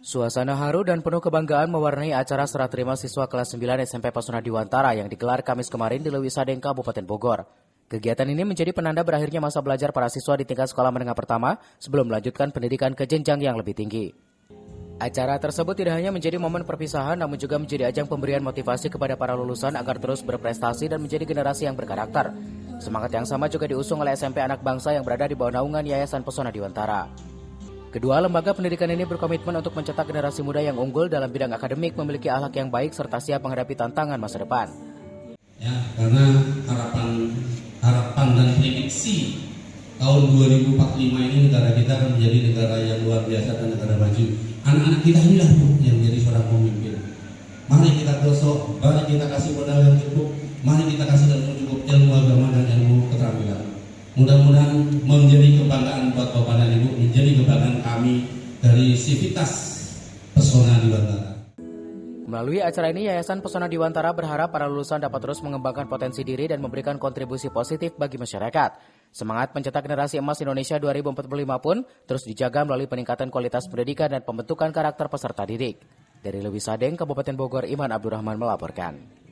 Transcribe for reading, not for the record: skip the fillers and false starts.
Suasana haru dan penuh kebanggaan mewarnai acara serah terima siswa kelas 9 SMP Pesona Diwantara yang digelar Kamis kemarin di Leuwi Sadeng, Kabupaten Bogor. Kegiatan ini menjadi penanda berakhirnya masa belajar para siswa di tingkat sekolah menengah pertama sebelum melanjutkan pendidikan ke jenjang yang lebih tinggi. Acara tersebut tidak hanya menjadi momen perpisahan, namun juga menjadi ajang pemberian motivasi kepada para lulusan agar terus berprestasi dan menjadi generasi yang berkarakter. Semangat yang sama juga diusung oleh SMP Anak Bangsa yang berada di bawah naungan Yayasan Pesona Diwantara. Kedua lembaga pendidikan ini berkomitmen untuk mencetak generasi muda yang unggul dalam bidang akademik, memiliki akhlak yang baik serta siap menghadapi tantangan masa depan. Ya, karena harapan dan prediksi tahun 2045 ini negara kita akan menjadi negara yang luar biasa dan negara maju. Anak-anak kita inilah yang menjadi seorang pemimpin. Mari kita gosok, mari kita kasih modal yang cukup, mari kita kasih yang cukup ilmu agama dan ilmu keterampilan. Mudah-mudahan menjadi kebanggaan buat Bapak dan Ibu, menjadi kebanggaan kami dari Sivitas Pesona Diwantara. Melalui acara ini, Yayasan Pesona Diwantara berharap para lulusan dapat terus mengembangkan potensi diri dan memberikan kontribusi positif bagi masyarakat. Semangat mencetak generasi emas Indonesia 2045 pun terus dijaga melalui peningkatan kualitas pendidikan dan pembentukan karakter peserta didik. Dari Leuwi Sadeng, Kabupaten Bogor, Iman Abdurrahman melaporkan.